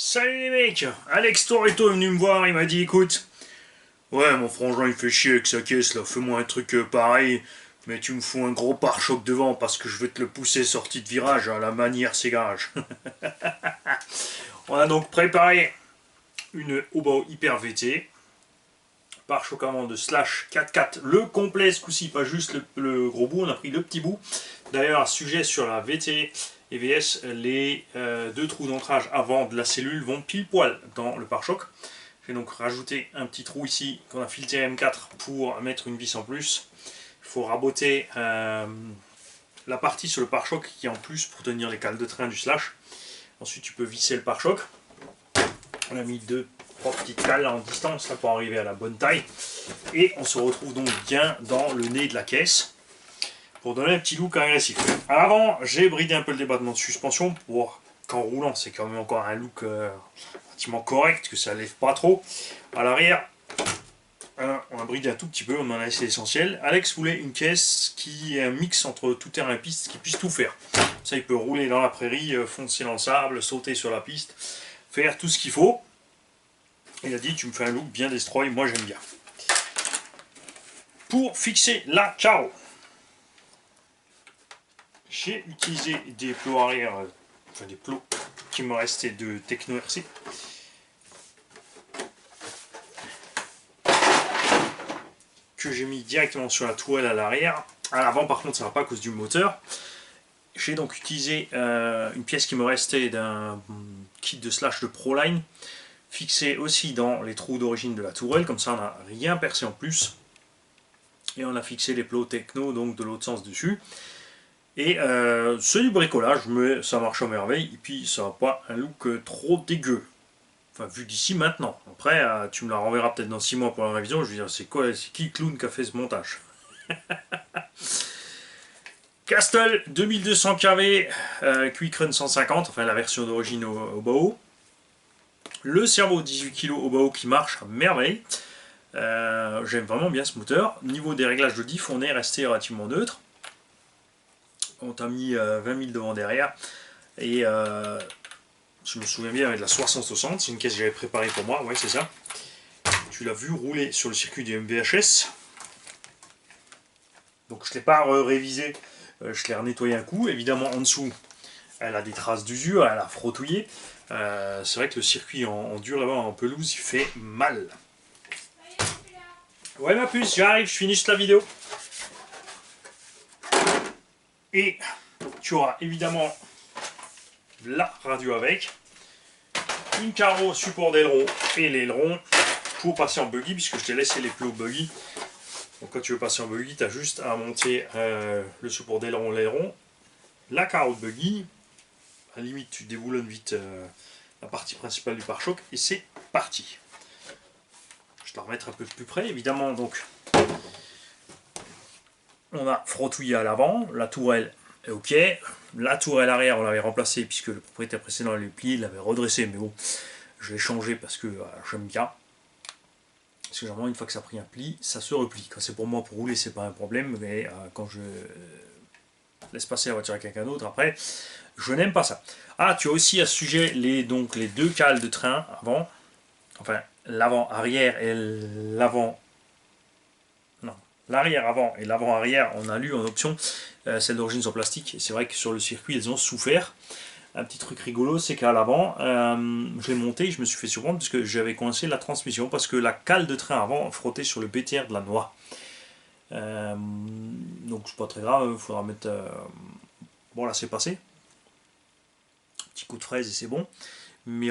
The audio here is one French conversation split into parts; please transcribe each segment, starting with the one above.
Salut les mecs, Alex Toretto est venu me voir, il m'a dit écoute, ouais mon frangin il fait chier avec sa caisse là, fais-moi un truc pareil, mais tu me fous un gros pare-choc devant parce que je vais te le pousser sortie de virage à la manière ses garages. On a donc préparé une Obao Hyper VT, pare-choc avant de Slash 4x4, le complet ce coup-ci, pas juste le gros bout, on a pris le petit bout. D'ailleurs, sujet sur la VT et VS, les deux trous d'ancrage avant de la cellule vont pile poil dans le pare-choc. J'ai donc rajouté un petit trou ici qu'on a fileté M4 pour mettre une vis en plus. Il faut raboter la partie sur le pare-choc qui est en plus pour tenir les cales de train du Slash. Ensuite tu peux visser le pare-choc. On a mis trois petites cales en distance là, pour arriver à la bonne taille. Et on se retrouve donc bien dans le nez de la caisse pour donner un petit look agressif. À l'avant, j'ai bridé un peu le débattement de suspension pour qu'en roulant, c'est quand même encore un look relativement correct, que ça lève pas trop. À l'arrière, on a bridé un tout petit peu, on en a laissé l'essentiel. Alex voulait une caisse qui est un mix entre tout terrain et piste, qui puisse tout faire. Ça, il peut rouler dans la prairie, foncer dans le sable, sauter sur la piste, faire tout ce qu'il faut. Il a dit, tu me fais un look bien destroy, moi j'aime bien. Pour fixer la carreau, j'ai utilisé des plots arrière, enfin des plots qui me restaient de Techno RC. Que j'ai mis directement sur la tourelle à l'arrière. À l'avant par contre ça ne va pas à cause du moteur. J'ai donc utilisé une pièce qui me restait d'un kit de Slash de Proline, fixé aussi dans les trous d'origine de la tourelle, comme ça on n'a rien percé en plus. Et on a fixé les plots Techno donc de l'autre sens dessus. Et c'est du bricolage, mais ça marche à merveille. Et puis ça n'a pas un look trop dégueu. Enfin, vu d'ici maintenant. Après, tu me la renverras peut-être dans 6 mois pour la révision. Je veux dire, c'est quoi, c'est qui le clown qui a fait ce montage? Castle 2200 kV, Quick Run 150, enfin la version d'origine au Bao. Le cerveau 18 kg au Bao qui marche à merveille. J'aime vraiment bien ce moteur. Niveau des réglages de diff, on est resté relativement neutre. On t'a mis 20 000 devant derrière. Et je me souviens bien avec de la 60-60, c'est une caisse que j'avais préparée pour moi, ouais c'est ça. Tu l'as vu rouler sur le circuit du MVHS. Donc je ne l'ai pas révisé, je l'ai nettoyé un coup. Évidemment en dessous, elle a des traces d'usure, elle a frottouillé. C'est vrai que le circuit en dur là-bas, en pelouse, il fait mal. Ouais ma puce, j'arrive, je finis juste la vidéo. Et tu auras évidemment la radio avec, une carreau support d'aileron et l'aileron pour passer en buggy, puisque je t'ai laissé les plots buggy. Donc quand tu veux passer en buggy, tu as juste à monter le support d'aileron, l'aileron, la carreau de buggy, à la limite tu déboulonnes vite la partie principale du pare-choc et c'est parti. Je vais te remettre un peu plus près, évidemment. Donc on a frottouillé à l'avant, la tourelle est ok, la tourelle arrière on l'avait remplacée puisque le propriétaire précédent l'avait plié, il l'avait redressé, mais bon, je l'ai changé parce que j'aime bien. Parce que généralement une fois que ça a pris un pli, ça se replie. Quand c'est pour moi pour rouler, c'est pas un problème, mais quand je laisse passer la voiture à quelqu'un d'autre, après, je n'aime pas ça. Ah, tu as aussi à ce sujet les deux cales de train avant, enfin l'avant arrière et l'avant. L'arrière avant et l'avant arrière, on a lu en option, celles d'origine sont plastique. C'est vrai que sur le circuit, elles ont souffert. Un petit truc rigolo, c'est qu'à l'avant, je l'ai monté et je me suis fait surprendre parce que j'avais coincé la transmission parce que la cale de train avant frottait sur le BTR de la noix. Donc c'est pas très grave, il faudra mettre. Bon là c'est passé. Petit coup de fraise et c'est bon. Mais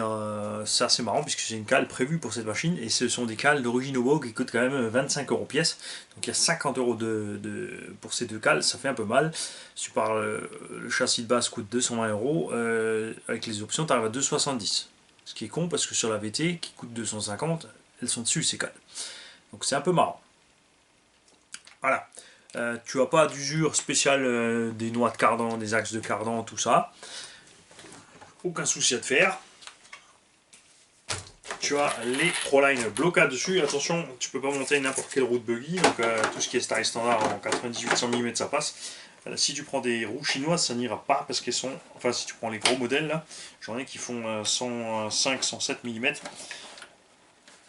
ça c'est marrant puisque c'est une cale prévue pour cette machine et ce sont des cales d'origine Obao qui coûtent quand même 25 € pièce. Donc il y a 50 € pour ces deux cales, ça fait un peu mal. Si tu parles, le châssis de base coûte 220 €, avec les options tu arrives à 270. Ce qui est con parce que sur la VT qui coûte 250, elles sont dessus ces cales. Donc c'est un peu marrant. Voilà. Tu n'as pas d'usure spéciale des noix de cardan, des axes de cardan, tout ça. Aucun souci à te faire. Tu as les Proline blocades dessus. Attention, tu peux pas monter n'importe quelle route buggy. Donc tout ce qui est style standard en 98-100 mm ça passe. Si tu prends des roues chinoises, ça n'ira pas parce qu'elles sont... Enfin, si tu prends les gros modèles, là, j'en ai qui font 105, 107 mm.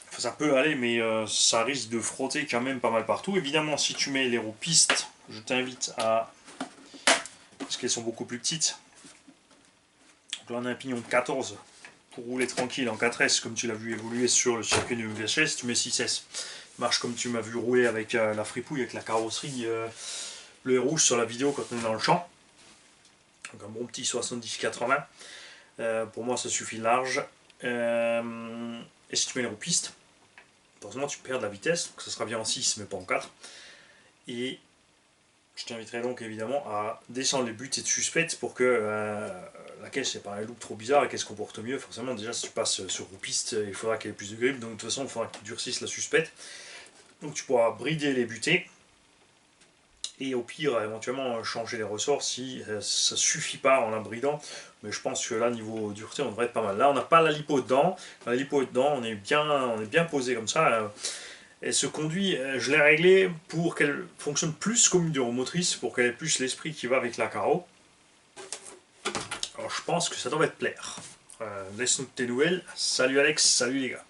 Enfin, ça peut aller, mais ça risque de frotter quand même pas mal partout. Évidemment, si tu mets les roues pistes, je t'invite à... Parce qu'elles sont beaucoup plus petites. Donc là, on a un pignon de 14 pour rouler tranquille en 4S, comme tu l'as vu évoluer sur le circuit de VHS. Tu mets 6S. Marche comme tu m'as vu rouler avec la fripouille, avec la carrosserie bleu et rouge sur la vidéo quand on est dans le champ. Donc un bon petit 70-80. Pour moi, ça suffit large. Et si tu mets les roues pistes, forcément tu perds de la vitesse, donc ça sera bien en 6 mais pas en 4. Et je t'inviterai donc évidemment à descendre les buts et de suspecte pour que la caisse n'ait pas un look trop bizarre et qu'elle se comporte mieux. Forcément, déjà si tu passes sur roue piste, il faudra qu'elle ait plus de grip, donc de toute façon il faudra que tu durcisses la suspecte. Donc tu pourras brider les butées et au pire éventuellement changer les ressorts si ça suffit pas en la bridant. Mais je pense que là niveau dureté on devrait être pas mal. Là on n'a pas la lipo dedans, on est bien posé comme ça. Elle se conduit, je l'ai réglé pour qu'elle fonctionne plus comme une duromotrice, pour qu'elle ait plus l'esprit qui va avec la carreau. Alors je pense que ça devrait te plaire. Laisse-nous tes nouvelles. Salut Alex, salut les gars.